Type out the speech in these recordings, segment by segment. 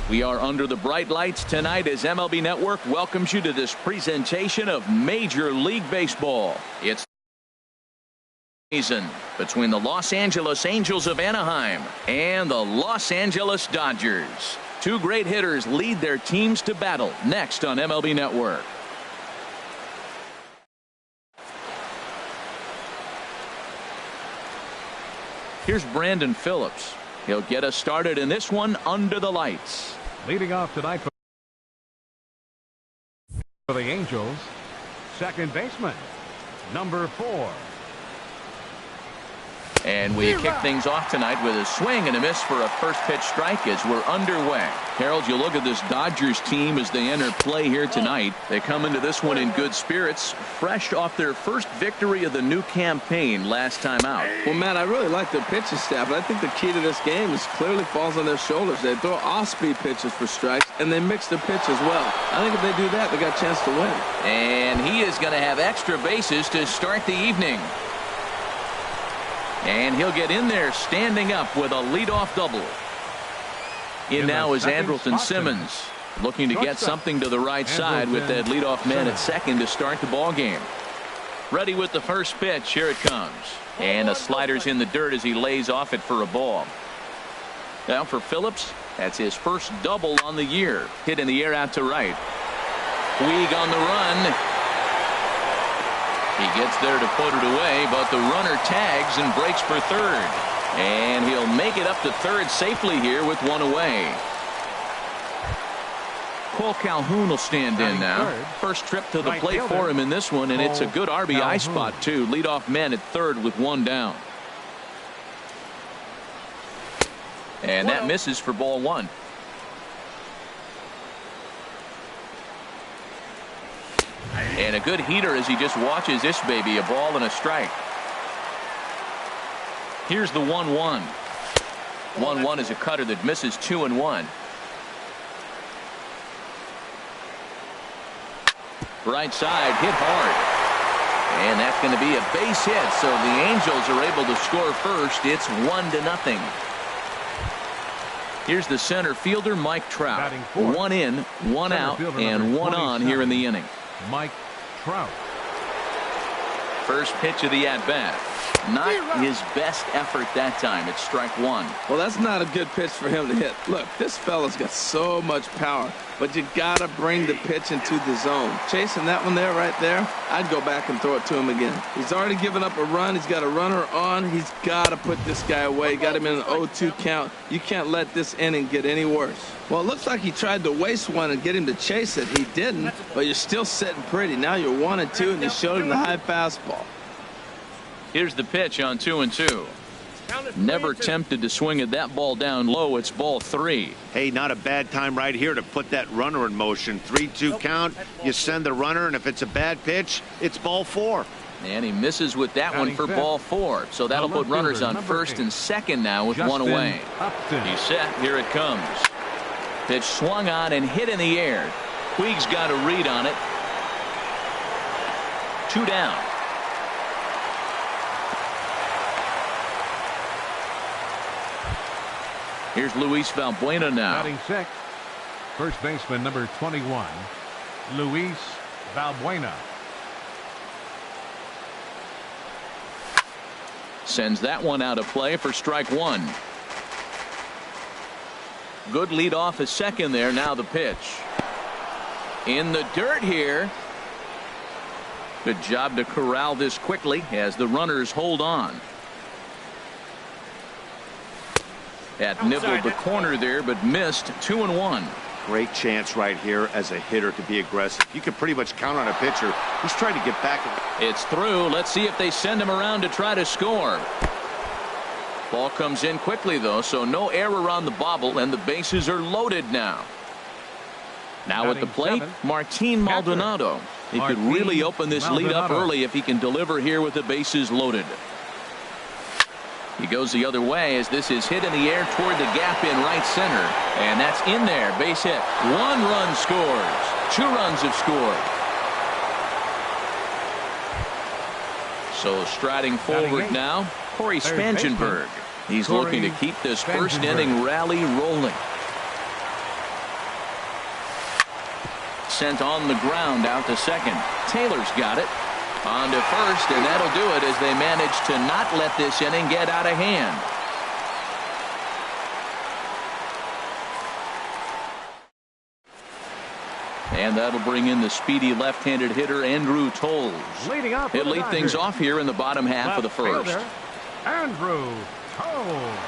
We are under the bright lights tonight as MLB Network welcomes you to this presentation of Major League Baseball. It's season between the Los Angeles Angels of Anaheim and the Los Angeles Dodgers. Two great hitters lead their teams to battle next on MLB Network. Here's Brandon Phillips. He'll get us started in this one under the lights. Leading off tonight for the Angels, second baseman, number 4. And we kick things off tonight with a swing and a miss for a first pitch strike as we're underway. Harold, you look at this Dodgers team as they enter play here tonight. They come into this one in good spirits, fresh off their first victory of the new campaign last time out. Well, Matt, I really like their pitching staff, but I think the key to this game is clearly falls on their shoulders. They throw off-speed pitches for strikes, and they mix their pitch as well. I think if they do that, they got a chance to win. And he is going to have extra bases to start the evening. And he'll get in there standing up with a leadoff double. In now is Andrelton Simmons, looking to get something to the right side with that leadoff man at second to start the ball game. Ready with the first pitch. Here it comes. And a slider's in the dirt as he lays off it for a ball. Now for Phillips, that's his first double on the year. Hit in the air out to right. Puig on the run. He gets there to put it away, but the runner tags and breaks for third. And he'll make it up to third safely here with one away. Cole Calhoun will stand in now. First trip to the plate for him in this one, and it's a good RBI spot, too. Leadoff man at third with one down. And that misses for ball one. And a good heater as he just watches this baby, a ball and a strike. Here's the 1-1. 1-1 is a cutter that misses 2-1. Right side hit hard. And that's going to be a base hit, so the Angels are able to score first. It's 1-0. Here's the center fielder, Mike Trout. One in, one out, and one on here in the inning. Mike Trout. First pitch of the at-bat. Not his best effort that time. It's strike one. Well, that's not a good pitch for him to hit. Look, this fella's got so much power, but you got to bring the pitch into the zone. Chasing that one there, right there, I'd go back and throw it to him again. He's already given up a run. He's got a runner on. He's got to put this guy away. Got him in an 0-2 count. You can't let this inning get any worse. Well, it looks like he tried to waste one and get him to chase it. He didn't, but you're still sitting pretty. Now you're 1-2, and you showed him the high fastball. Here's the pitch on 2-2. Never tempted to swing at that ball down low. It's ball 3. Hey, not a bad time right here to put that runner in motion. 3-2 count. You send the runner, and if it's a bad pitch, it's ball 4. And he misses with that one for ball 4. So that'll put runners on first and second now with one away. He's set. Here it comes. Pitch swung on and hit in the air. Puig's got a read on it. 2 down. Here's Luis Valbuena now. Batting sixth, first baseman number 21, Luis Valbuena. Sends that one out of play for strike one. Good lead off at second there. Now the pitch. In the dirt here. Good job to corral this quickly as the runners hold on. That nibbled the corner there, but missed. 2-1. Great chance right here as a hitter to be aggressive. You can pretty much count on a pitcher who's trying to get back. It's through. Let's see if they send him around to try to score. Ball comes in quickly, though, so no error on the bobble, and the bases are loaded now. Now at the plate, Martin Maldonado. He could really open this lead up early if he can deliver here with the bases loaded. He goes the other way as this is hit in the air toward the gap in right center. And that's in there. Base hit. 1 run scores. 2 runs have scored. So striding forward now, Corey Spangenberg. He's looking to keep this first inning rally rolling. sent on the ground out to second. Taylor's got it. On to first, and that'll do it as they manage to not let this inning get out of hand. And that'll bring in the speedy left-handed hitter Andrew Toles. He'll lead things off here in the bottom half of the first. Andrew Toles.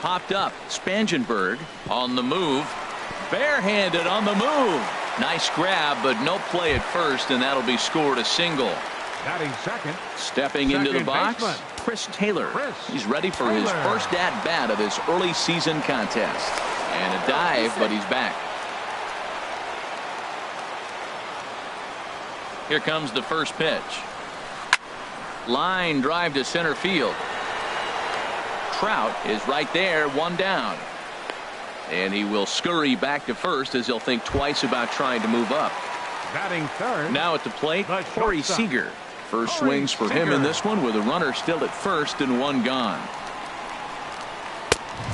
Popped up. Spangenberg on the move. Barehanded on the move. Nice grab, but no play at first, and that'll be scored a single. Batting second. Stepping into the box, Chris Taylor. He's ready for his first at-bat of this early season contest. And a dive, but he's back. Here comes the first pitch. Line drive to center field. Trout is right there, one down. And he will scurry back to first as he'll think twice about trying to move up. Batting third. Now at the plate, Corey Seager. First swings for him in this one with a runner still at first and one gone.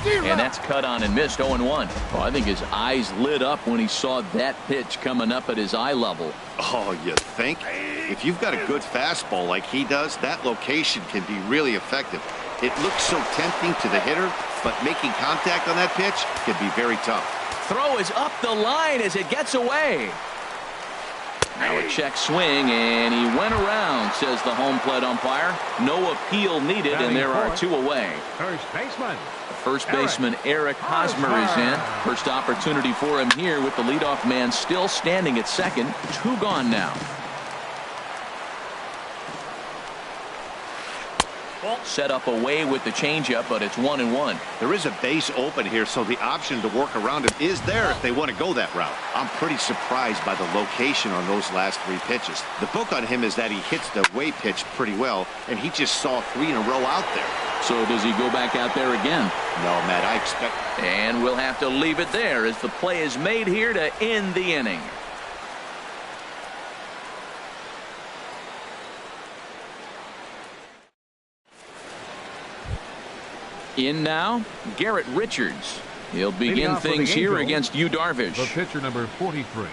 And that's cut on and missed 0-1. Oh, I think his eyes lit up when he saw that pitch coming up at his eye level. Oh, you think? If you've got a good fastball like he does, that location can be really effective. It looks so tempting to the hitter, but making contact on that pitch can be very tough. Throw is up the line as it gets away. Now a check swing, and he went around, says the home plate umpire. No appeal needed, and there are two away. First baseman Eric Hosmer is in. First opportunity for him here with the leadoff man still standing at second. Two gone now. Set up away with the changeup, but it's 1-1. There is a base open here, so the option to work around it is there if they want to go that route. I'm pretty surprised by the location on those last three pitches. The book on him is that he hits the way pitch pretty well, and he just saw three in a row out there. So does he go back out there again? No, Matt, I expect. And we'll have to leave it there as the play is made here to end the inning. In now, Garrett Richards. He'll begin things here against Yu Darvish. The pitcher number 43,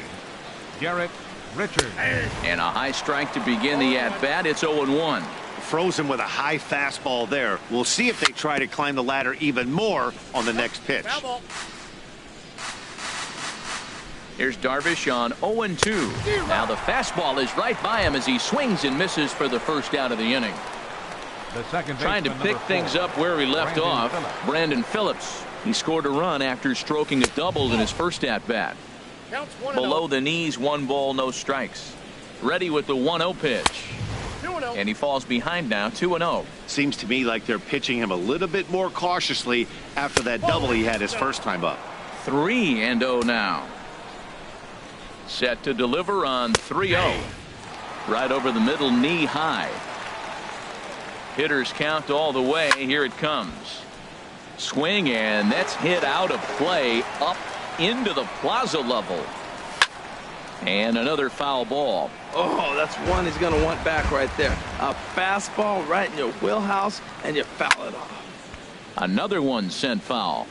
Garrett Richards. And a high strike to begin the at-bat. It's 0-1. Frozen with a high fastball there. We'll see if they try to climb the ladder even more on the next pitch. Here's Darvish on 0-2. Now the fastball is right by him as he swings and misses for the first out of the inning. The second trying to pick things up where he left off. Brandon Phillips. He scored a run after stroking a double in his first at-bat. Below the knees, 1 ball, no strikes. Ready with the 1-0 pitch. And he falls behind now, 2-0. Seems to me like they're pitching him a little bit more cautiously after that double he had his first time up. 3-0 now. Set to deliver on 3-0. Right over the middle, knee high. Hitters count all the way. Here it comes. Swing, and that's hit out of play up into the plaza level. And another foul ball. Oh, that's one he's going to want back right there. A fastball right in your wheelhouse, and you foul it off. Another one sent foul.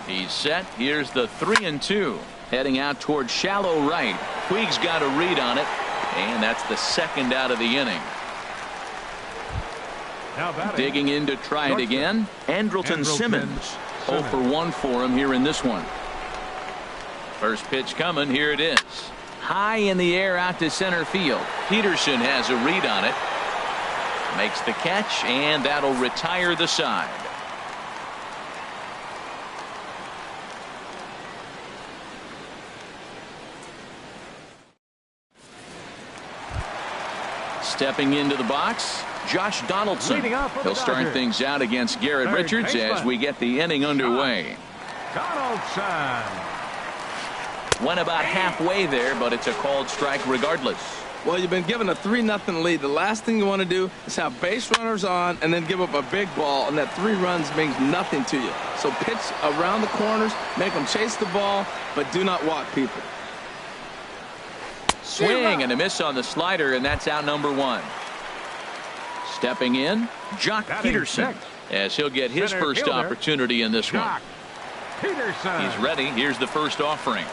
He's set. Here's the 3-2. Heading out toward shallow right. Puig's got a read on it, and that's the second out of the inning. Digging in to try it again, Andrelton Simmons. 0 for 1 for him here in this one. First pitch coming. Here it is. High in the air out to center field. Peterson has a read on it. Makes the catch, and that'll retire the side. Stepping into the box, Josh Donaldson. He'll start things out against Garrett Richards as we get the inning underway. Donaldson. Went about halfway there, but it's a called strike regardless. Well, you've been given a 3-0 lead. The last thing you want to do is have base runners on and then give up a big ball, and that 3 runs means nothing to you. So pitch around the corners, make them chase the ball, but do not walk people. Swing and a miss on the slider, and that's out number 1. Stepping in, Jock Peterson. as he'll get his Center first fielder, opportunity in this one. Jock Peterson. He's ready. Here's the first offering.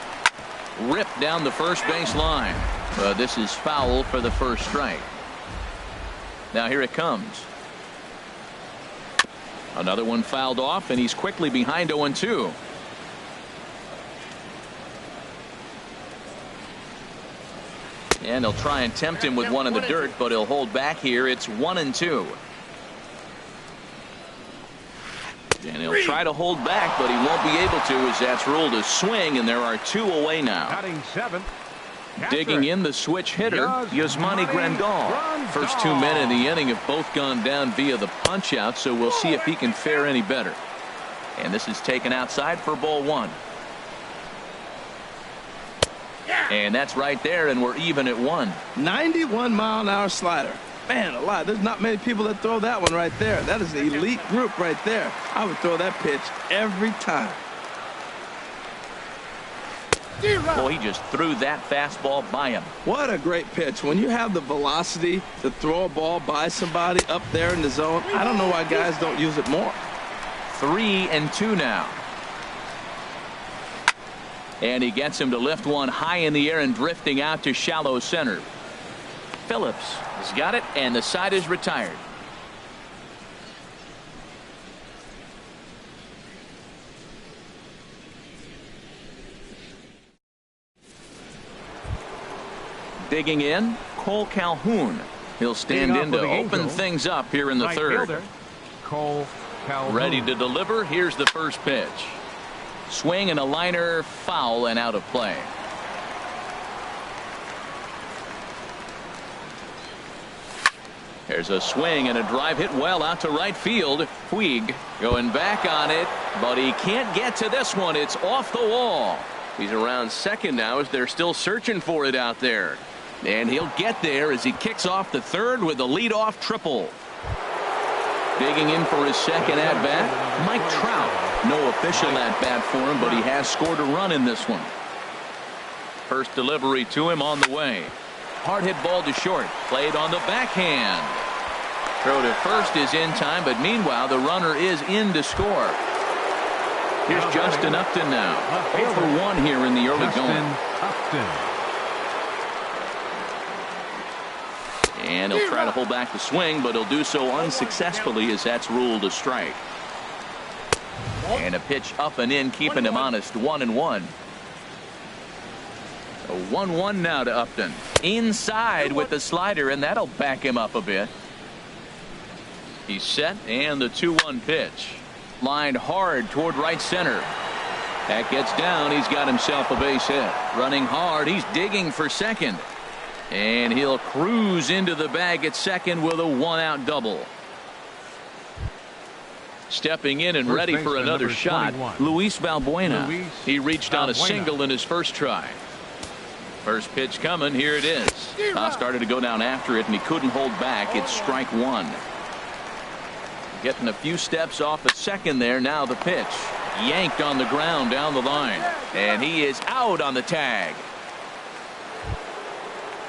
Ripped down the first base line. But this is foul for the first strike. Now here it comes. Another one fouled off, and he's quickly behind 0-2. And they'll try and tempt him with one in the dirt, but he'll hold back here. It's 1-2. And he'll try to hold back, but he won't be able to, as that's ruled a swing, and there are 2 away now. Batting 7th. Digging in the switch hitter, Yasmani Grandal. First 2 men in the inning have both gone down via the punch out, so we'll see if he can fare any better. And this is taken outside for ball 1. And that's right there, and we're even at 1. 91-mile-an-hour slider. Man alive, there's not many people that throw that one right there. That is an elite group right there. I would throw that pitch every time. Well, he just threw that fastball by him. What a great pitch. When you have the velocity to throw a ball by somebody up there in the zone, I don't know why guys don't use it more. 3-2 now. And he gets him to lift one high in the air and drifting out to shallow center. Phillips has got it, and the side is retired. Digging in, Cole Calhoun. He'll stand in to open things up here in the third. Fielder, Cole Calhoun. Ready to deliver. Here's the first pitch. Swing and a liner, foul and out of play. There's a swing and a drive hit well out to right field. Puig going back on it, but he can't get to this one. It's off the wall. He's around second now as they're still searching for it out there. And he'll get there as he kicks off the third with a leadoff triple. Digging in for his second at-bat, Mike Trout. No official at-bat for him, but he has scored a run in this one. First delivery to him on the way. Hard hit ball to short. Played on the backhand. Throw to first is in time, but meanwhile the runner is in to score. Here's Justin Upton now. 0-for-1 here in the early going. And he'll try to hold back the swing, but he'll do so unsuccessfully as that's ruled a strike. And a pitch up and in, keeping him honest. 1-1. A 1-1 now to Upton. Inside with the slider, and that'll back him up a bit. He's set, and the 2-1 pitch. Lined hard toward right center. That gets down. He's got himself a base hit. Running hard. He's digging for second. And he'll cruise into the bag at second with a 1-out double. Stepping in and ready for another shot, Luis Valbuena. He reached on a single in his first try. First pitch coming. Here it is. Started to go down after it, and he couldn't hold back. It's strike 1. Getting a few steps off at second there. Now the pitch. Yanked on the ground down the line. And he is out on the tag.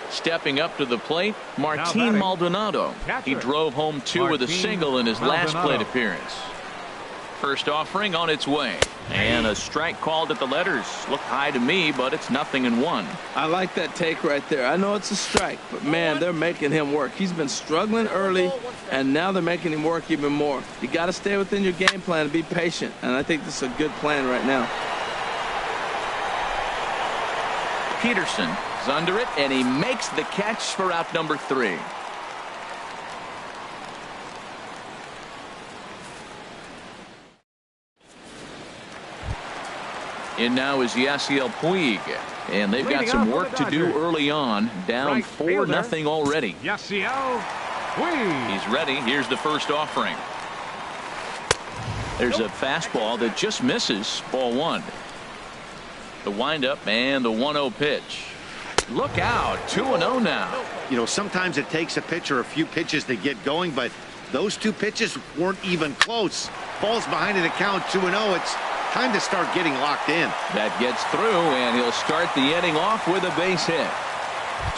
Stepping up to the plate, Martin Maldonado. He drove home 2 with a single in his last plate appearance. First offering on its way. And a strike called at the letters. Looked high to me, but it's 0-1. I like that take right there. I know it's a strike, but man, they're making him work. He's been struggling early, and now they're making him work even more. You got to stay within your game plan and be patient, and I think this is a good plan right now. Peterson is under it, and he makes the catch for out number 3. In now is Yasiel Puig, and they've got some work to do early on. Down 4-0 already. Yasiel Puig. He's ready. Here's the first offering. There's a fastball that just misses. Ball 1. The windup and the 1-0 pitch. Look out. 2-0 now. You know, sometimes it takes a pitcher a few pitches to get going, but those 2 pitches weren't even close. Ball's behind in the count. 2-0. It's time to start getting locked in. That gets through, and he'll start the inning off with a base hit.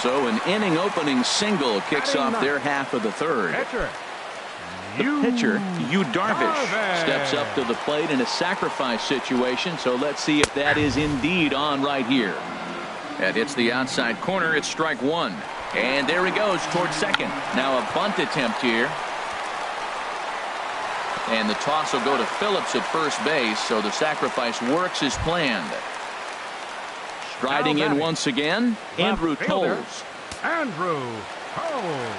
So an inning opening single kicks off their half of the third. The pitcher, Yu Darvish, steps up to the plate in a sacrifice situation, so let's see if that is indeed on right here. That hits the outside corner. It's strike one. And there he goes towards second. Now a bunt attempt here. And the toss will go to Phillips at first base, so the sacrifice works as planned. Striding in once again, Andrew Toles. Andrew Toles.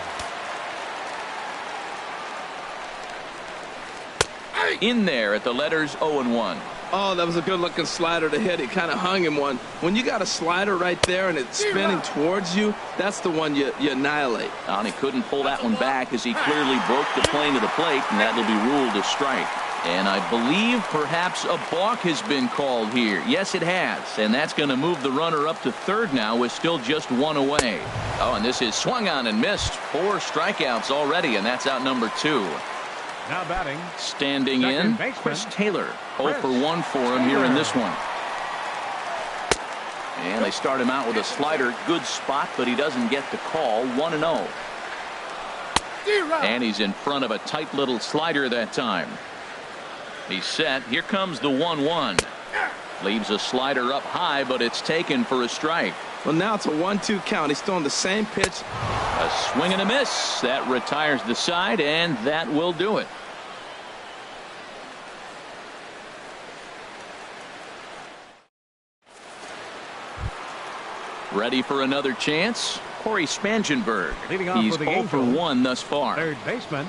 In there at the letters 0-1. Oh, that was a good-looking slider to hit. He kind of hung him one. When you got a slider right there and it's spinning towards you, that's the one you annihilate. And he couldn't pull that one back as he clearly broke the plane to the plate, and that will be ruled a strike. And I believe perhaps a balk has been called here. Yes, it has. And that's going to move the runner up to third now with still just one away. Oh, and this is swung on and missed. 4 strikeouts already, and that's out number 2. Now batting. Standing in, Chris Taylor. 0 for 1 for him here in this one. And they start him out with a slider. Good spot, but he doesn't get the call. 1-0. And he's in front of a tight little slider that time. He's set. Here comes the 1-1. Leaves a slider up high, but it's taken for a strike. Well, now it's a 1-2 count. He's throwing the same pitch. A swing and a miss. That retires the side, and that will do it. Ready for another chance? Corey Spangenberg. He's 0 for 1 thus far. Third baseman,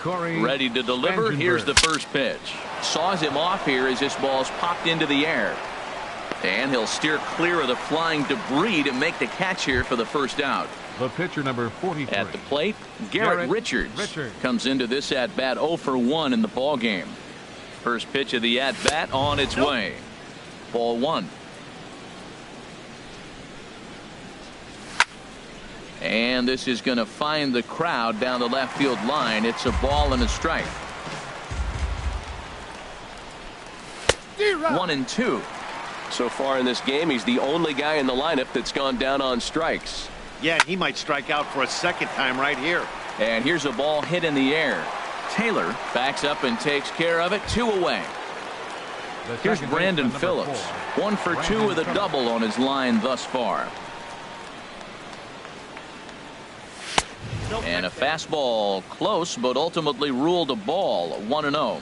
Corey. Ready to deliver. Here's the first pitch. Saws him off here as this ball's popped into the air. And he'll steer clear of the flying debris to make the catch here for the first out. The pitcher, number 43. At the plate, Garrett Richards comes into this at-bat 0 for 1 in the ball game. First pitch of the at-bat on its way. Ball 1. And this is going to find the crowd down the left field line. It's a ball and a strike. 1-2. So far in this game, he's the only guy in the lineup that's gone down on strikes. Yeah, he might strike out for a second time right here. And here's a ball hit in the air. Taylor backs up and takes care of it. 2 away. Here's Brandon Phillips. 1 for 2 with a double on his line thus far. And a fastball close, but ultimately ruled a ball. 1-0.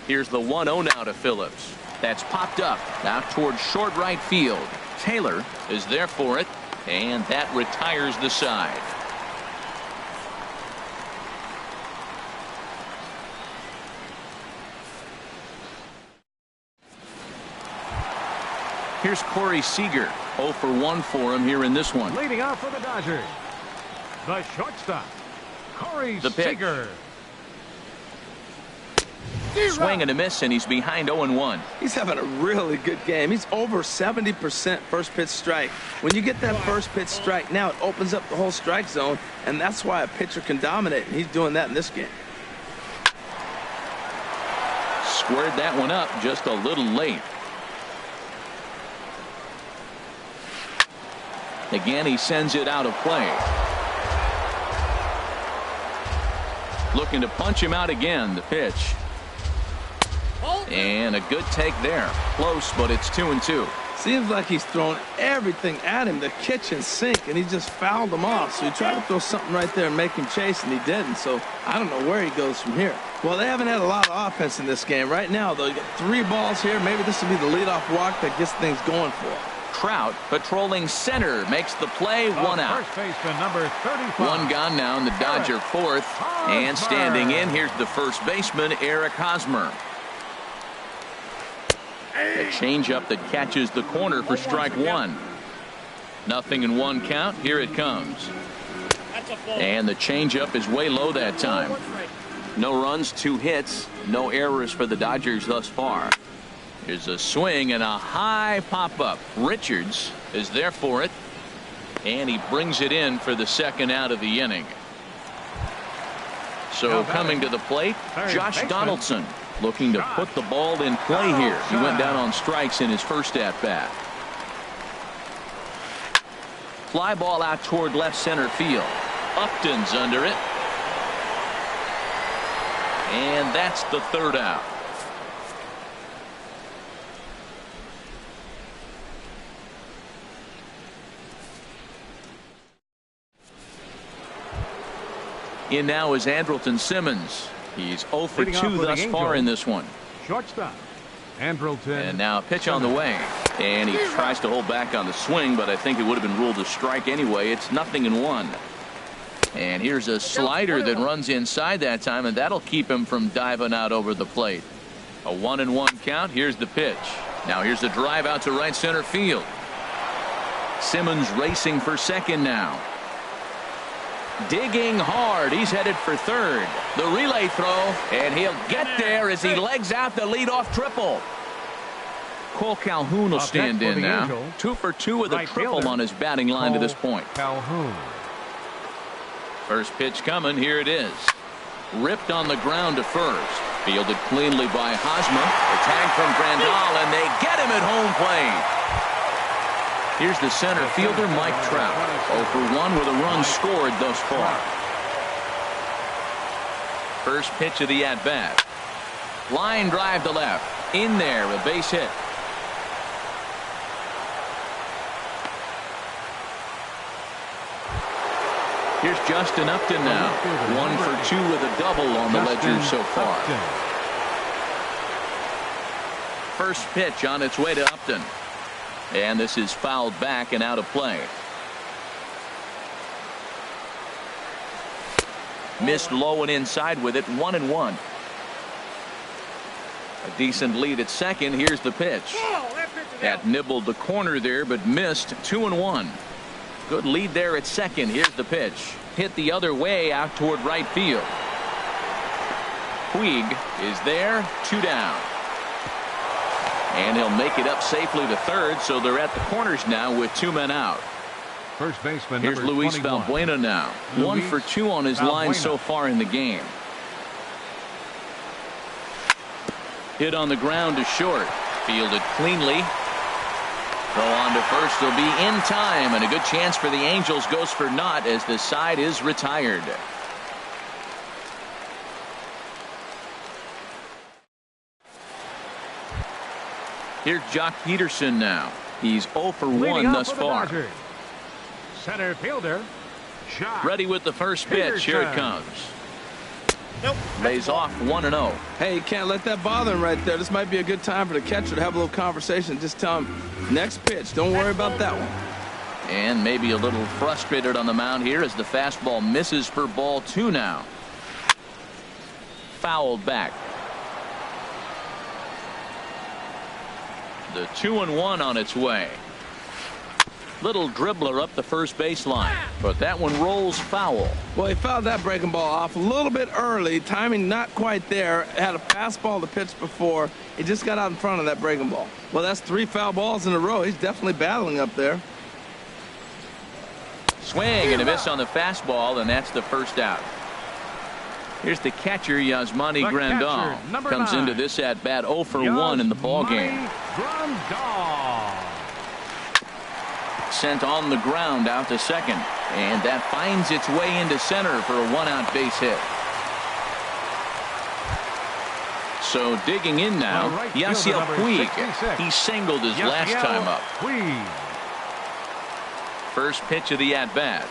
Here's the 1-0 now to Phillips. That's popped up now towards short right field. Taylor is there for it, and that retires the side. Here's Corey Seager. 0 for 1 for him here in this one. Leading off for the Dodgers, the shortstop, Corey Seager. Swing and a miss, and he's behind 0-1. He's having a really good game. He's over 70% first pitch strike. When you get that first pitch strike, now it opens up the whole strike zone, and that's why a pitcher can dominate, and he's doing that in this game. Squared that one up just a little late. Again, he sends it out of play. Looking to punch him out again. The pitch. And a good take there. Close, but it's 2-2. Seems like he's thrown everything at him, the kitchen sink, and he just fouled him off. So he tried to throw something right there and make him chase, and he didn't. So I don't know where he goes from here. Well, they haven't had a lot of offense in this game. Right now, though, you got 3 balls here. Maybe this will be the leadoff walk that gets things going for him. Trout patrolling center makes the play. 1 out. First baseman, number 35. 1 gone now in the Dodger 4th. And standing in, here's the first baseman, Eric Hosmer. A changeup that catches the corner for strike 1. 0-1 count. Here it comes. And the changeup is way low that time. No runs, 2 hits, no errors for the Dodgers thus far. Here's a swing and a high pop-up. Richards is there for it, and he brings it in for the second out of the inning. So coming to the plate, Josh Donaldson looking to put the ball in play here. He went down on strikes in his first at-bat. Fly ball out toward left center field. Upton's under it. And that's the third out. In now is Andrelton Simmons. He's 0 for 2 thus far in this one. Shortstop, Andrelton. And now a pitch on the way. And he tries to hold back on the swing, but I think it would have been ruled a strike anyway. It's 0-1. And here's a slider that runs inside that time, and that'll keep him from diving out over the plate. A 1-1 count. Here's the pitch. Now here's the drive out to right center field. Simmons racing for second now. Digging hard. He's headed for third. The relay throw, and he'll get there as he legs out the leadoff triple. Cole Calhoun will stand in now. Angels. 2 for 2 with a Right triple fielder, on his batting line to this Cole point. Calhoun. First pitch coming. Here it is. Ripped on the ground to first. Fielded cleanly by Hosmer. A tag from Grandal, and they get him at home plate. Here's the center fielder, Mike Trout. 0 for 1 with a run scored thus far. First pitch of the at-bat. Line drive to left. In there, a base hit. Here's Justin Upton now. 1 for 2 with a double on the ledger so far. First pitch on its way to Upton. And this is fouled back and out of play. Missed low and inside with it. 1-1. A decent lead at second. Here's the pitch. That nibbled the corner there, but missed. 2-1. Good lead there at second. Here's the pitch. Hit the other way out toward right field. Puig is there. 2 down. And he'll make it up safely to third, so they're at the corners now with 2 men out. First baseman. Here's Luis Valbuena now. 1 for 2 on his line so far in the game. Hit on the ground to short. Fielded cleanly. Throw on to first. He'll be in time, and a good chance for the Angels goes for naught as the side is retired. Here's Jock Peterson now. He's 0 for 1 thus far. Center fielder, Jock Ready with the first pitch. Here it comes. Nope. Lays off 1-0. Hey, you can't let that bother him right there. This might be a good time for the catcher to have a little conversation. Just tell him, next pitch. Don't worry about that one. And maybe a little frustrated on the mound here as the fastball misses for ball 2 now. Fouled back. The 2-1 on its way. Little dribbler up the first baseline, but that one rolls foul. Well, he fouled that breaking ball off a little bit early. Timing not quite there. Had a fastball to pitch before. He just got out in front of that breaking ball. Well, that's 3 foul balls in a row. He's definitely battling up there. Swing and a miss on the fastball, and that's the first out. Here's the catcher, Yasmani Grandal. Comes into this at bat 0 for 1 in the ball game. Sent on the ground out to second, and that finds its way into center for a 1-out base hit. So digging in now, Yasiel Puig. He singled his last time up. First pitch of the at bat.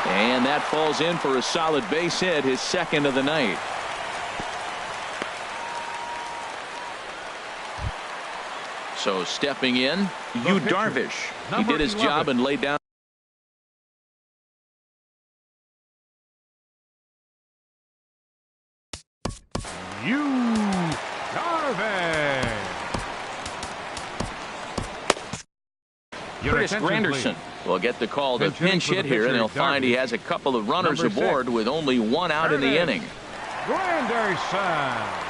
And that falls in for a solid base hit, his second of the night. So stepping in, Yu Darvish. He did his job and laid down. Yu Darvish. Chris Granderson will get the call to pinch hit here, and he'll find he has a couple of runners aboard with only 1 out in the inning. Granderson.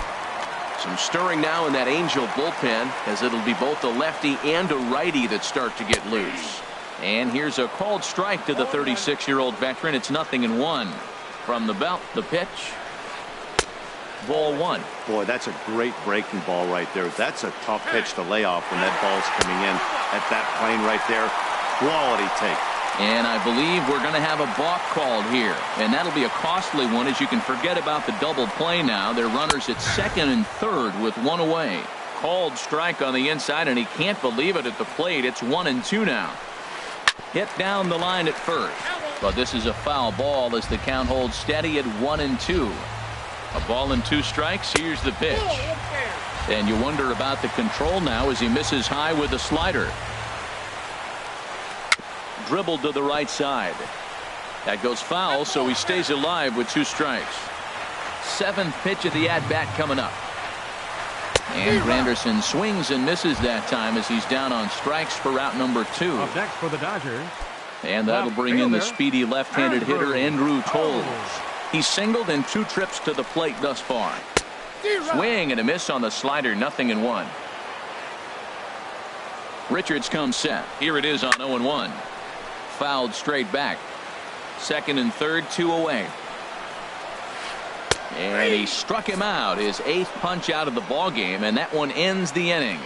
Some stirring now in that Angel bullpen, as it'll be both a lefty and a righty that start to get loose. And here's a called strike to the 36-year-old veteran. It's 0-1 from the belt. The pitch. Ball 1. Boy, that's a great breaking ball right there. That's a tough pitch to lay off when that ball's coming in at that plane right there. Quality take. And I believe we're going to have a balk called here. And that'll be a costly one, as you can forget about the double play now. They're runners at second and third with one away. Called strike on the inside, and he can't believe it at the plate. It's 1-2 now. Hit down the line at first. But this is a foul ball as the count holds steady at 1-2. A ball and 2 strikes. Here's the pitch. And you wonder about the control now as he misses high with the slider. Dribbled to the right side. That goes foul, so he stays alive with 2 strikes. 7th pitch of the at-bat coming up. And Granderson swings and misses that time as he's down on strikes for out number 2. Up next for the Dodgers. And that'll bring in the speedy left-handed hitter Andrew Toles. He's singled in 2 trips to the plate thus far. Swing and a miss on the slider, 0-1. Richards comes set. Here it is on 0-1. Fouled straight back. 2nd and 3rd, 2 away. And he struck him out, his 8th punch out of the ball game, and that one ends the inning.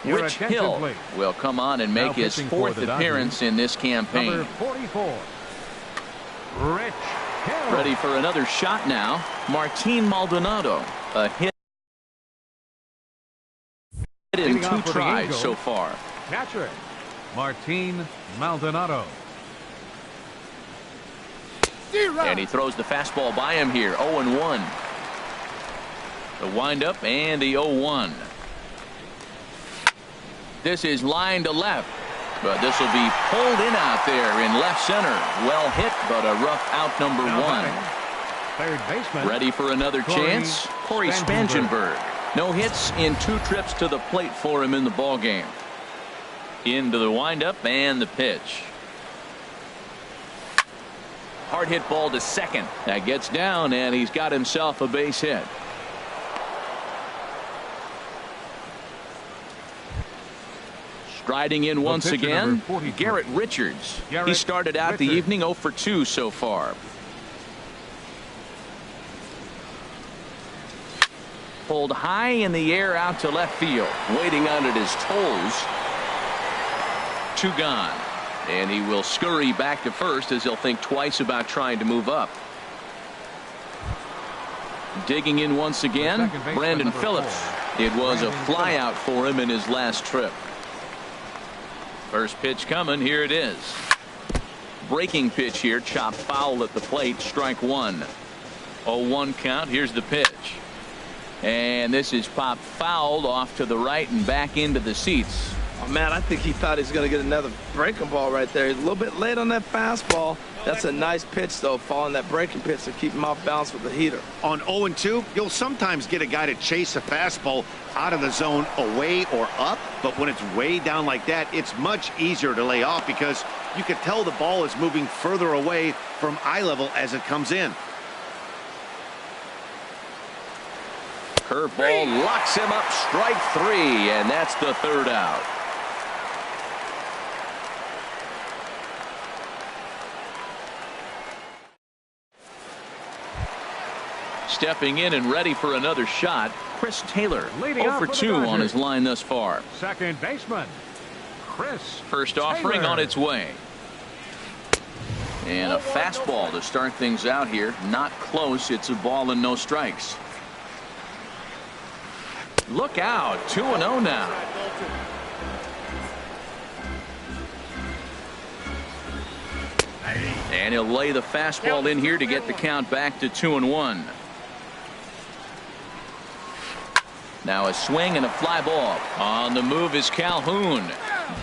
Rich Hill will come on and make his 4th appearance in this campaign. Number 44, Rich Hill. Ready for another shot now. Martin Maldonado. A hit in 2 tries so far. Catcher, Martin Maldonado. And he throws the fastball by him here. 0-1. The windup and the 0-1. This is line to left, but this will be pulled in out there in left center. Well hit, but a rough out number 1. Third baseman. Ready for another chance? Corey Spangenberg. No hits in 2 trips to the plate for him in the ball game. Into the windup and the pitch. Hard hit ball to second. That gets down, and he's got himself a base hit. Striding in once again, Garrett Richards. He started out the evening 0 for 2 so far. Pulled high in the air out to left field. Waiting on it is Toles. 2 gone. And he will scurry back to first as he'll think twice about trying to move up. Digging in once again, Brandon Phillips. It was a fly out for him in his last trip. First pitch coming. Here it is. Breaking pitch here. Chopped foul at the plate. Strike 1. 0-1 count. Here's the pitch. And this is popped fouled off to the right and back into the seats. Oh, man, I think he thought he was going to get another breaking ball right there. He's a little bit late on that fastball. That's a nice pitch, though, following that breaking pitch to keep him off balance with the heater. On 0-2, you'll sometimes get a guy to chase a fastball out of the zone away or up, but when it's way down like that, it's much easier to lay off because you can tell the ball is moving further away from eye level as it comes in. Curveball locks him up, strike 3, and that's the 3rd out. Stepping in and ready for another shot, Chris Taylor. 0 for 2 on his line thus far. Second baseman, Chris First offering Taylor. on its way. And a fastball to start things out here. Not close. It's a ball and no strikes. Look out. 2-0 now. And he'll lay the fastball in here to get the count back to 2-1. Now a swing and a fly ball. On the move is Calhoun,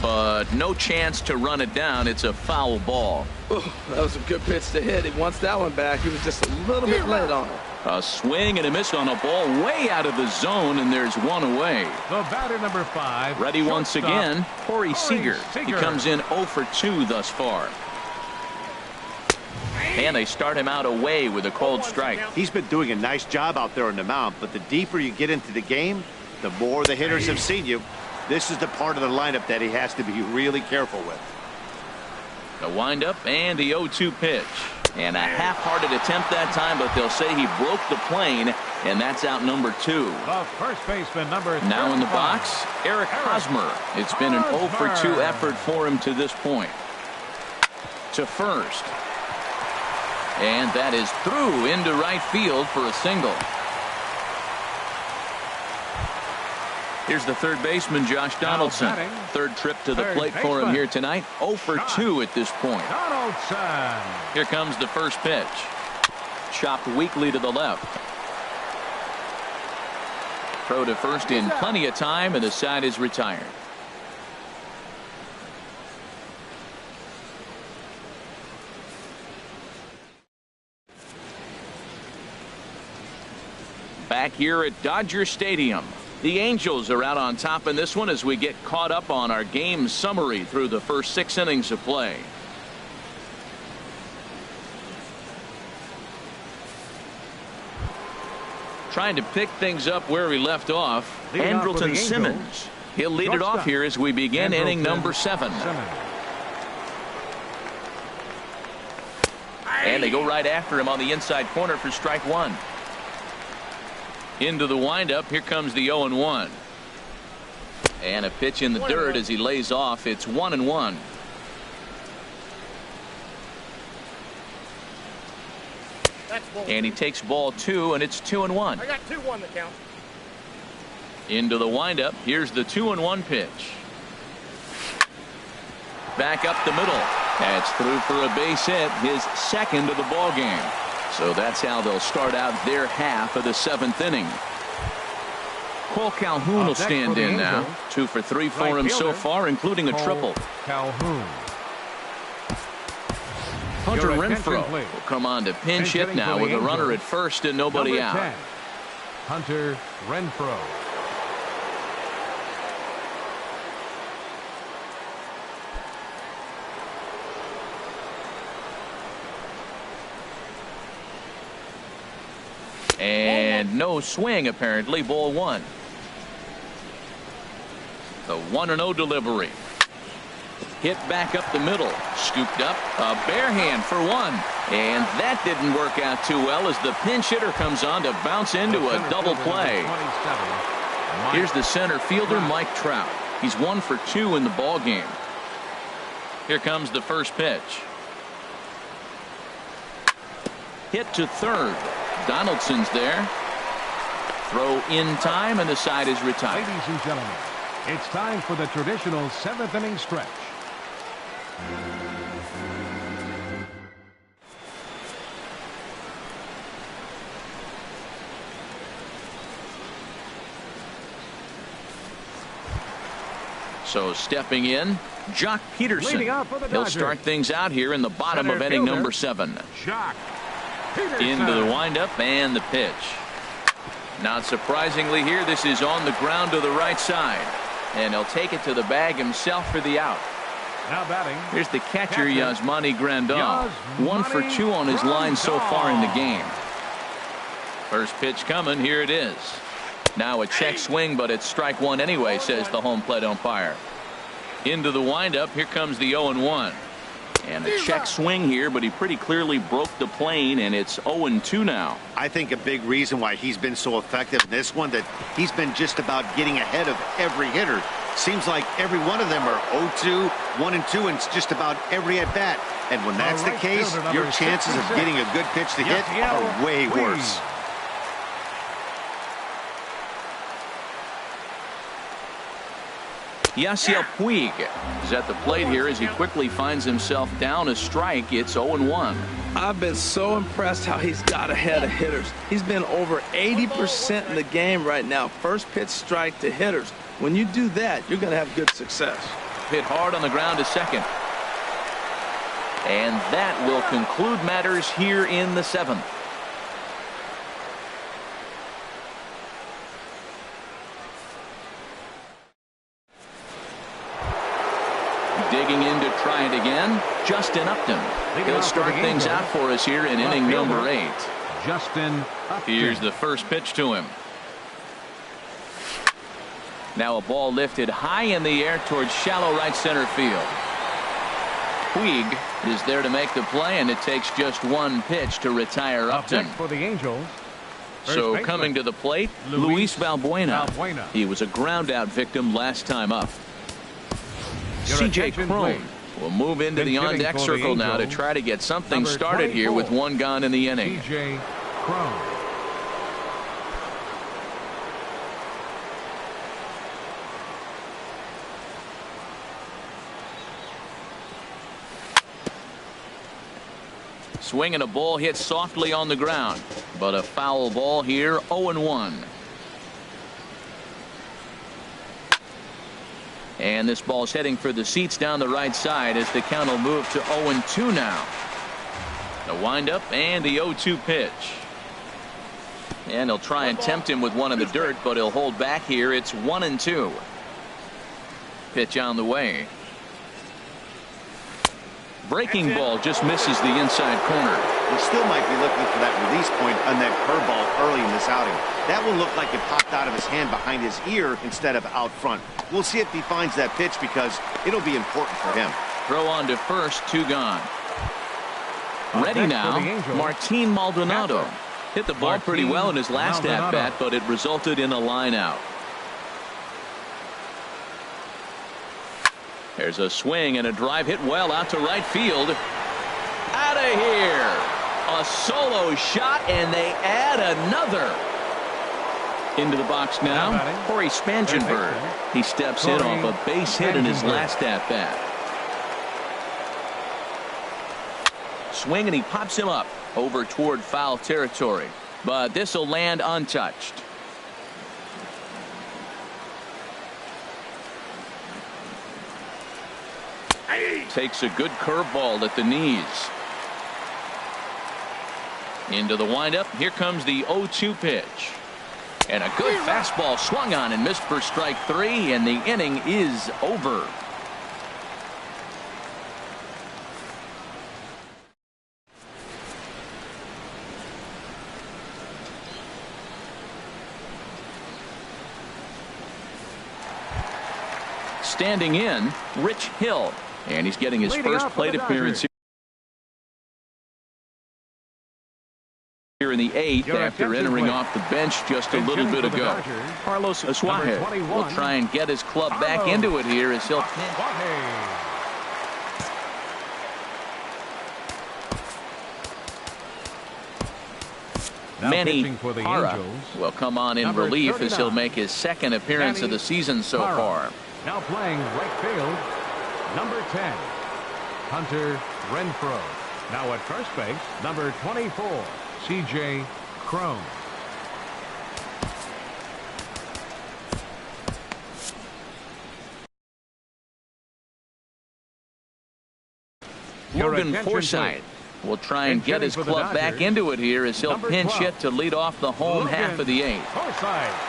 but no chance to run it down. It's a foul ball. Ooh, that was a good pitch to hit. He wants that one back. He was just a little bit late on it. A swing and a miss on a ball way out of the zone, and there's one away. The batter, number 5. Ready once again, Corey Seager. He comes in 0 for 2 thus far. And they start him out away with a cold strike. He's been doing a nice job out there on the mound, but the deeper you get into the game, the more the hitters have seen you. This is the part of the lineup that he has to be really careful with. The windup and the 0-2 pitch. And a half-hearted attempt that time, but they'll say he broke the plane And that's out number 2. The first baseman, number 35. Now in the box, Eric Hosmer. It's been an 0 for 2 effort for him to this point. To first. And that is through into right field for a single. Here's the third baseman, Josh Donaldson. Third trip to the plate for him here tonight. 0 for 2 at this point. Donaldson. Here comes the first pitch. Chopped weakly to the left. Throw to first in plenty of time, and the side is retired. Back here at Dodger Stadium, the Angels are out on top in this one as we get caught up on our game summary through the first 6 innings of play. Trying to pick things up where we left off, Andrelton Simmons. He'll lead it off here as we begin inning number 7. And they go right after him on the inside corner for strike 1. Into the windup. Here comes the 0-1. And a pitch in the dirt as he lays off. It's 1-1. And he takes ball 2, and it's 2-1. I got 2-1 to count. Into the windup. Here's the 2-1 pitch. Back up the middle. That's through for a base hit, his second of the ball game. So that's how they'll start out their half of the 7th inning. Cole Calhoun will stand in now. 2 for 3 for him so far, including a triple. Calhoun. Hunter Renfroe will come on to pinch hit now with a runner at first and nobody out. 10, Hunter Renfroe. And no swing apparently. Ball 1. The 1-0 delivery. Hit back up the middle. Scooped up. A bare hand for 1. And that didn't work out too well as the pinch hitter comes on to bounce into a double play. Here's the center fielder, Mike Trout. He's 1 for 2 in the ball game. Here comes the first pitch. Hit to third. Donaldson's there. Throw in time, and the side is retired. Ladies and gentlemen, it's time for the traditional 7th inning stretch. So stepping in, Jock Peterson. He'll start things out here in the bottom of inning number 7. Jock Into the windup and the pitch. Not surprisingly here, this is on the ground to the right side. And he'll take it to the bag himself for the out. Now batting. Here's the catcher, Yasmani Grandal. 1 for 2 on his line so far in the game. First pitch coming. Here it is. Now a check swing, but it's strike 1 anyway, says the home plate umpire. Into the windup. Here comes the 0-1. And a check swing here, but he pretty clearly broke the plane, and it's 0-2 now. I think a big reason why he's been so effective in this one, that he's been just about getting ahead of every hitter. Seems like every one of them are 0-2, 1-2, and it's just about every at-bat. And when that's the case, your chances of getting a good pitch to hit are way worse. Yasiel Puig is at the plate here as he quickly finds himself down a strike. It's 0-1. I've been so impressed how he's got ahead of hitters. He's been over 80% in the game right now. First pitch strike to hitters. When you do that, you're going to have good success. Hit hard on the ground to second. And that will conclude matters here in the 7th. Digging in to try it again, Justin Upton. He'll start things out for us here in inning number 8. Justin Upton. Here's the first pitch to him. Now a ball lifted high in the air towards shallow right center field. Puig is there to make the play, and it takes just 1 pitch to retire Upton. For the Angels, So coming to the plate, Luis Valbuena. He was a ground-out victim last time up. C.J. Cron will move into the on-deck circle now to try to get something started here with one gone in the inning. C.J. Cron. Swing and a ball hit softly on the ground, but a foul ball here, 0-1. And this ball's heading for the seats down the right side as the count will move to 0-2 now. The windup and the 0-2 pitch. And he'll try and tempt him with one in the dirt, but he'll hold back here. It's 1-2. Pitch on the way. Breaking ball just misses the inside corner. We still might be looking for that release point on that curveball early in this outing. That one looked like it popped out of his hand behind his ear instead of out front. We'll see if he finds that pitch because it'll be important for him. Throw on to first, 2 gone. Ready now, Martin Maldonado. Hit the ball pretty well in his last at-bat, but it resulted in a line out. There's a swing and a drive hit well out to right field. Out of here. A solo shot, and they add another. Into the box now, Corey Spangenberg. He steps in off a base hit in his last at-bat. Swing, and he pops him up over toward foul territory. But this will land untouched. Takes a good curveball at the knees. Into the windup. Here comes the 0-2 pitch. And a good fastball swung on and missed for strike 3, and the inning is over. Standing in, Rich Hill. And he's getting his first plate appearance here in the 8th after entering off the bench just a little bit ago. Carlos Asuaje will try and get his club back into it here as he'll pinch. Manny Parra will come on in relief as he'll make his second appearance of the season so far. Now playing right field, number 10, Hunter Renfroe. Now at first base, number 24, C.J. Cron. Morgan Forsythe will try and get his club back into it here as he'll pinch hit to lead off the home half of the 8th.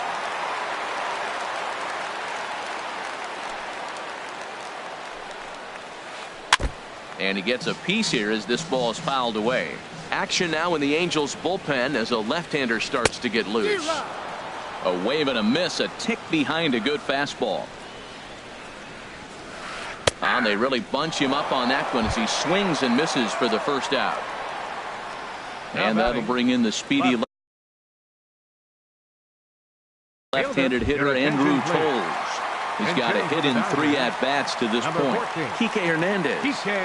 And he gets a piece here as this ball is fouled away. Action now in the Angels bullpen as a left-hander starts to get loose. A wave and a miss, a tick behind a good fastball. And they really bunch him up on that one as he swings and misses for the first out. And that'll bring in the speedy left-handed hitter Andrew Toles. He's got a hit in 3 at-bats to this point. Kike Hernandez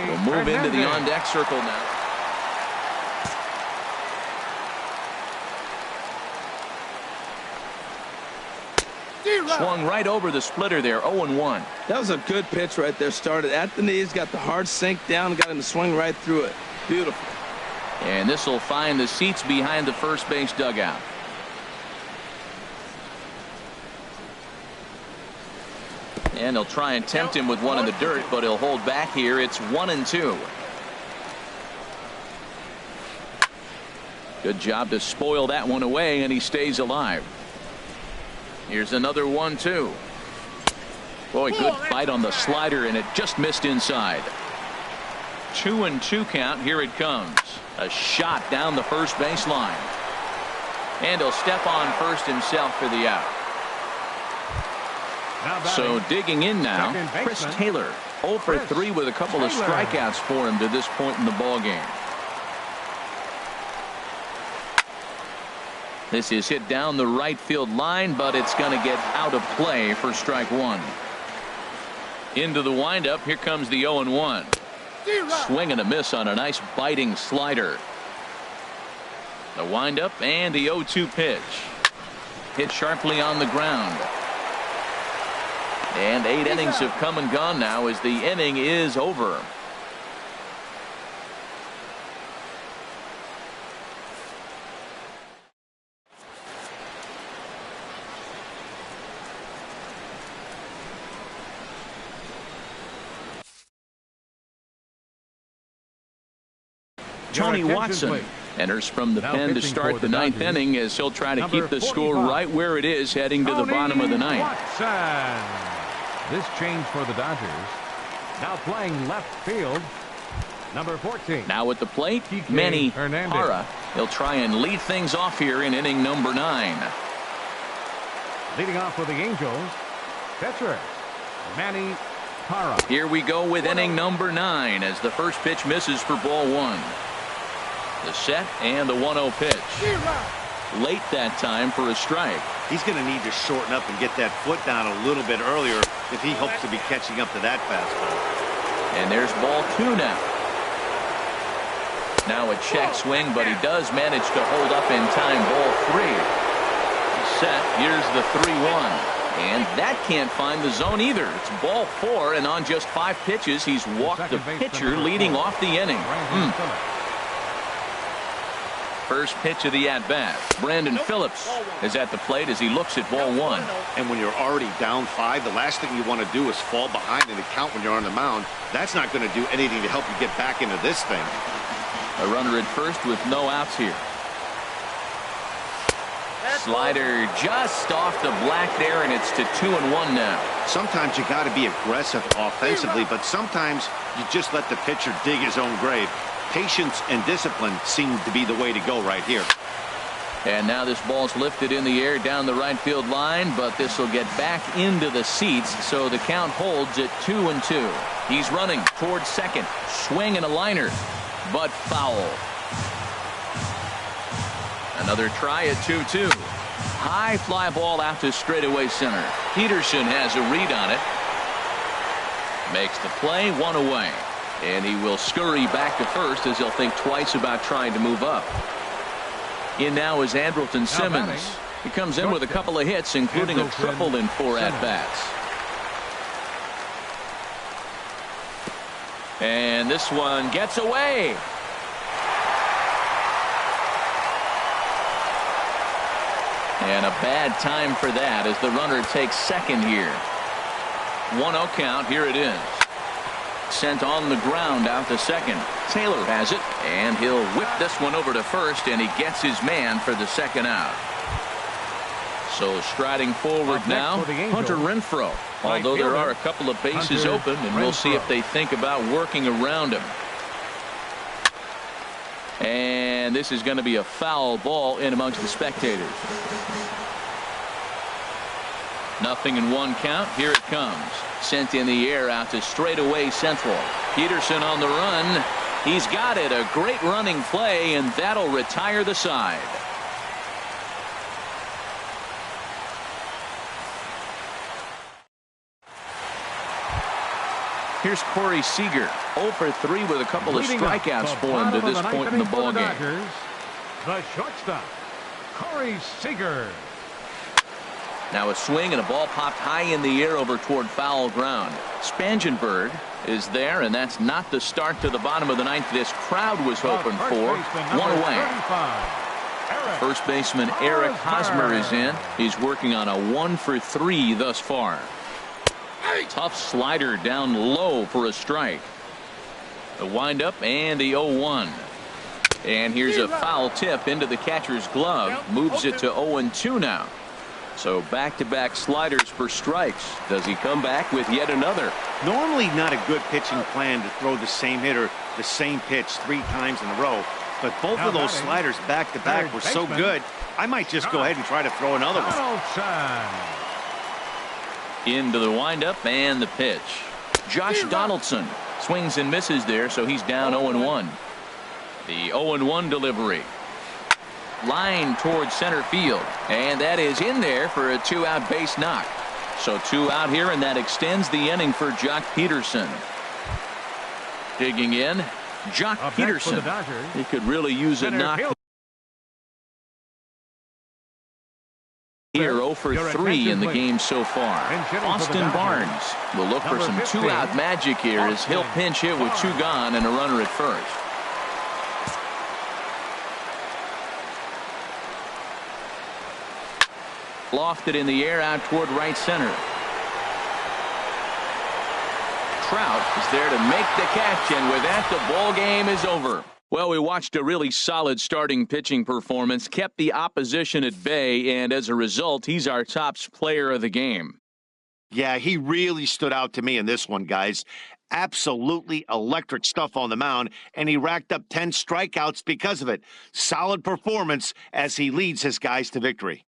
will move into the on-deck circle now. Swung right over the splitter there, 0-1. That was a good pitch right there. Started at the knees, got the hard sink down, got him to swing right through it. Beautiful. And this will find the seats behind the first base dugout. And he'll try and tempt him with one in the dirt, but he'll hold back here. It's 1-2. Good job to spoil that one away, and he stays alive. Here's another 1-2. Boy, good fight on the slider, and it just missed inside. 2-2 count. Here it comes. A shot down the first baseline. And he'll step on first himself for the out. So digging in now, Chris Taylor, 0 for 3 with a couple of strikeouts for him to this point in the ball game. This is hit down the right field line, but it's going to get out of play for strike one. Into the windup. Here comes the 0-1. Swing and a miss on a nice biting slider. The windup and the 0-2 pitch. Hit sharply on the ground. And 8 innings have come and gone now as the inning is over. Tony Watson enters from the pen to start the ninth inning as he'll try to keep the score right where it is heading to the bottom of the ninth. This change for the Dodgers. Now playing left field, number 14. Now at the plate, Manny Parra. He'll try and lead things off here in inning number 9. Leading off for the Angels, pitcher Manny Parra. Here we go with inning number 9 as the first pitch misses for ball 1. The set and the 1-0 pitch. Late that time for a strike. He's going to need to shorten up and get that foot down a little bit earlier if he hopes to be catching up to that fastball. And there's ball 2 now. Now a check swing, but he does manage to hold up in time. Ball 3. He's set. Here's the 3-1. And that can't find the zone either. It's ball 4, and on just 5 pitches, he's walked the pitcher leading off the inning. First pitch of the at-bat. Brandon Phillips is at the plate as he looks at ball 1. And when you're already down 5, the last thing you want to do is fall behind in the count when you're on the mound. That's not going to do anything to help you get back into this thing. A runner at first with no outs here. Slider just off the black there, and it's to 2-1 now. Sometimes you got to be aggressive offensively, but sometimes you just let the pitcher dig his own grave. Patience and discipline seem to be the way to go right here. And now this ball's lifted in the air down the right field line, but this will get back into the seats, so the count holds at 2-2. He's running towards second. Swing and a liner, but foul. Another try at 2-2. High fly ball out to straightaway center. Peterson has a read on it. Makes the play, 1 away. And he will scurry back to first as he'll think twice about trying to move up. In now is Andrelton Simmons. He comes in with a couple of hits, including a triple in 4 at-bats. And this one gets away. And a bad time for that as the runner takes second here. 1-0 count. Here it is. Sent on the ground out to second. Taylor has it, and he'll whip this one over to first, and he gets his man for the second out. So striding forward now, Hunter Renfroe. Although there are a couple of bases open, and we'll see if they think about working around him. And this is going to be a foul ball in amongst the spectators. 0-1 count. Here it comes. Sent in the air out to straightaway central. Peterson on the run. He's got it. A great running play, and that'll retire the side. Here's Corey Seager, 0 for 3 with a couple of strikeouts for him to this point in the ballgame. The shortstop, Corey Seager. Now a swing and a ball popped high in the air over toward foul ground. Spangenberg is there, and that's not the start to the bottom of the ninth this crowd was hoping for. 1 away. First baseman Eric Hosmer is in. He's working on a 1 for 3 thus far. Tough slider down low for a strike. The windup and the 0-1. And here's a foul tip into the catcher's glove. Moves it to 0-2 now. So back-to-back sliders for strikes. Does he come back with yet another? Normally not a good pitching plan to throw the same hitter the same pitch 3 times in a row. But both of those sliders back-to-back were so good, I might just go ahead and try to throw another one. Into the windup and the pitch. Josh Donaldson swings and misses there, so he's down 0-1. The 0-1 delivery. line towards center field. And that is in there for a 2-out base knock. So 2 out here, and that extends the inning for Jock Peterson. Digging in, Jock Peterson. He could really use a knock here. 0 for 3 in the game so far. Austin Barnes will look for some 2-out magic here as he'll pinch hit with 2 gone and a runner at first. Lofted in the air out toward right center. Trout is there to make the catch, and with that, the ball game is over. Well, we watched a really solid starting pitching performance, kept the opposition at bay, and as a result, he's our top player of the game. Yeah, he really stood out to me in this one, guys. Absolutely electric stuff on the mound, and he racked up 10 strikeouts because of it. Solid performance as he leads his guys to victory.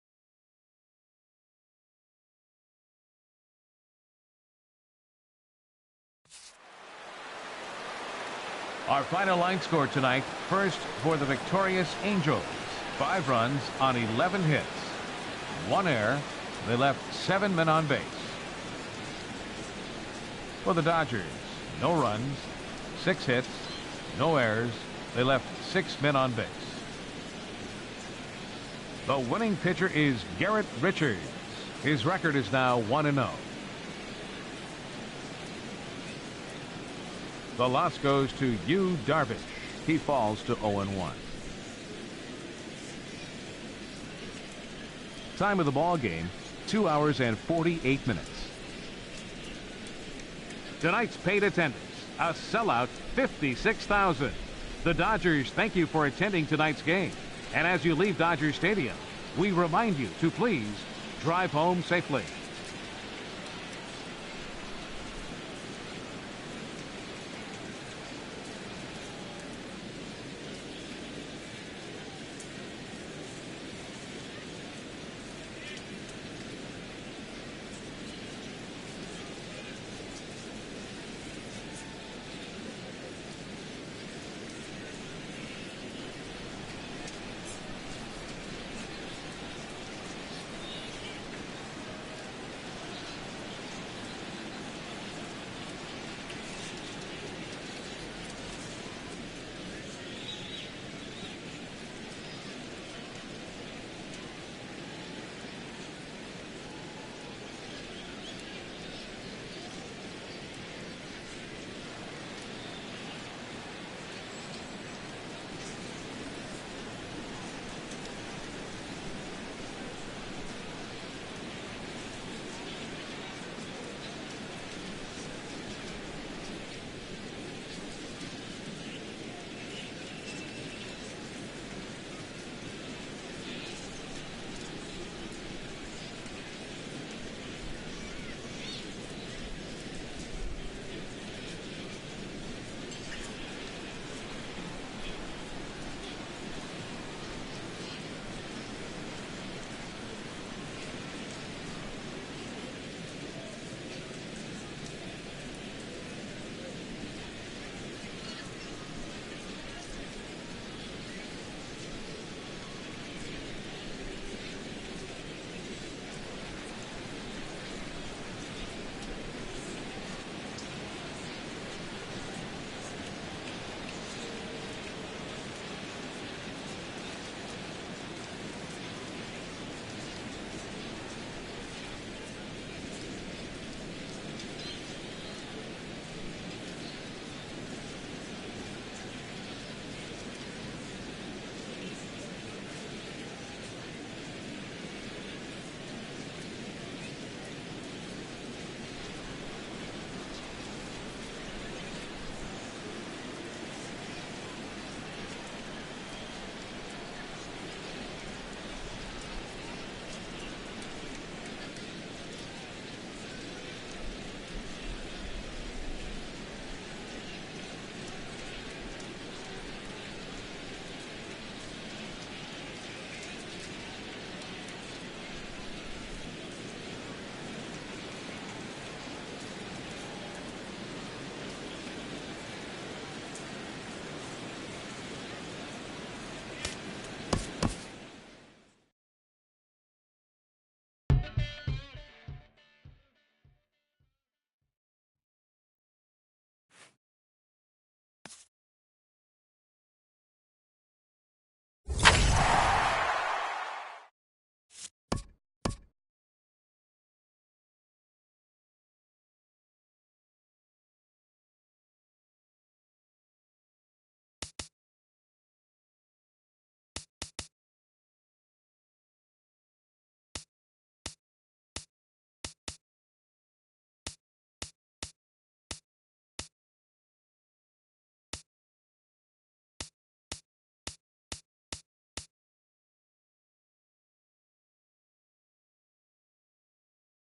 Our final line score tonight, first for the victorious Angels. 5 runs on 11 hits. 1 error. They left 7 men on base. For the Dodgers, no runs, 6 hits, no errors. They left 6 men on base. The winning pitcher is Garrett Richards. His record is now 1-0. The loss goes to Yu Darvish. He falls to 0-1. Time of the ball game, 2 hours and 48 minutes. Tonight's paid attendance, a sellout 56,000. The Dodgers thank you for attending tonight's game. And as you leave Dodger Stadium, we remind you to please drive home safely.